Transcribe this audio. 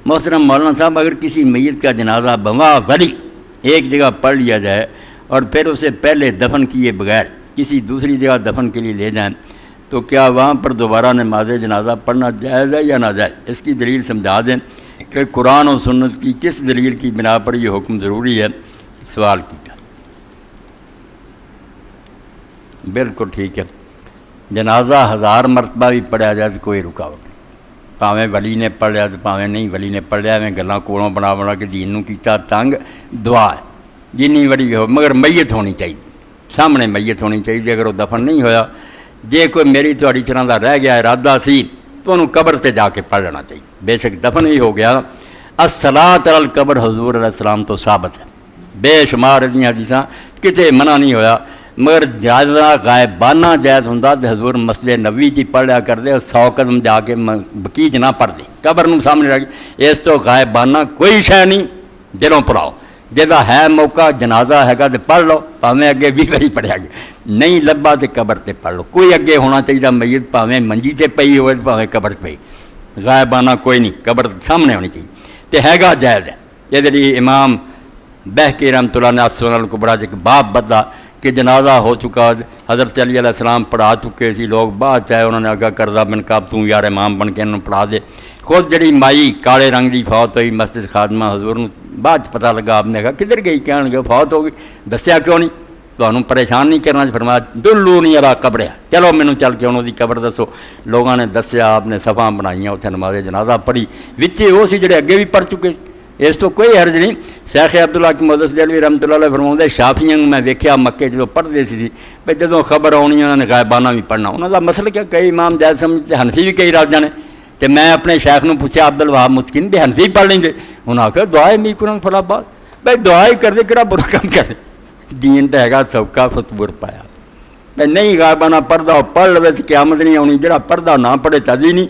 محترم مولانا صاحب، اگر کسی میت کا جنازہ بوا ولی ایک جگہ پڑھ لیا جائے اور پھر اسے پہلے دفن کیے بغیر کسی دوسری جگہ دفن کے لیے لے جائیں تو کیا وہاں پر دوبارہ نماز جنازہ پڑھنا جائز ہے یا ناجائز؟ اس کی دلیل سمجھا دیں کہ قرآن و سنت کی کس دلیل کی بنا پر یہ حکم ضروری ہے؟ سوال کیا۔ بالکل ٹھیک ہے، جنازہ 1000 مرتبہ بھی پڑھا جائے تو کوئی رکاوٹ نہیں، پاویں ولی نے پڑھ لیا تو پاویں نہیں ولی نے پڑھ لیا، میں گلاں کولوں بنا کے دین نو کیتا تنگ، دعا ہے جنی ولی ہو، مگر میت ہونی چاہیے، سامنے میت ہونی چاہیے۔ اگر وہ دفن نہیں ہویا، جے کوئی میری تہاڈی طرح دا رہ گیا ارادہ سی تو انہوں قبر تے جا کے پڑھ لینا چاہیے، بے شک دفن بھی ہو گیا۔ الصلاۃ علی القبر حضور علیہ السلام تو ثابت ہے، بے شمار اتنی حدیثاں کتے منع نہیں ہویا، مگر جائزہ غائبانہ جائز ہوندا تے حضور مسجد نبوی چ پڑھ لیا کردے، 100 قدم جا کے بقیع نہ پڑھ دے، قبر نوں سامنے رکھ کے۔ اس تو غائبانہ کوئی شے نہیں، دلوں پڑھاؤ، جہاں ہے موقع جنازہ ہے تو پڑھ لو، پاویں اگے 20 باری پڑھیا گیا، نہیں لبا تو قبر تے پڑھ لو، کوئی اگے ہونا چاہیے میت، پاویں منجی تے پئی ہوئے پاویں قبر پئی، غائبانہ کوئی نہیں، قبر سامنے ہونی چاہیے تے ہیگا جائز ہے۔ یہ جی امام بہقی رحمۃ اللہ نے السنن الکبریٰ ایک باب بدلا کہ جنازہ ہو چکا، حضرت علی علیہ السلام پڑھا چکے سی، لوگ بعد چاہے انہوں نے آگاہ کردہ بن کعب تو یار امام بن کے انہوں پڑھا دے، خود جڑی مائی کالے رنگ دی فوت ہوئی مسجد خادمہ، حضور نے بعد پتہ لگا، آپ نے کہا کدھر گئی، کہنے لگے فوت ہو گئی، دسیا کیوں نہیں، تو انہوں پریشان نہیں کرنا، فرمایا دلونی علی قبر ہے، چلو مینوں چل کے انہوں دی قبر دسو، لوگوں نے دسیا، آپ نے صفاں بنائیاں، اتنے نماز جنازہ پڑھی، وچے وہ سی جڑے اگے بھی پڑھ چکے، اس تو کوئی حرج نہیں۔ شیخ عبداللہ کی محدث دہلوی رحمۃ اللہ علیہ فرماؤندے شافعیاں میں ویکھیا مکے جدوں پڑھدے سی بھئی جدوں خبر آنی انہوں نے غائبانہ بھی پڑھنا، انہوں دا مسئلہ کیا، کئی امام جائز سمجھتے، حنفی بھی کئی رل جانے، تو میں اپنے شیخ نو پوچھا عبد الوہاب متقین بھی حنفی پڑھ لیں گے، انہوں نے آخر دعائے می قرآن فلا بات، بھائی دعائے کر دے کرا برا کام کر دے، دین تو ہے سوکھا فتبر پایا، بھائی نہیں غائبانہ پڑھدا پڑھ لوے تو قیامت نہیں آنی، جڑا پڑھدا نہ پڑھے تدی نہیں۔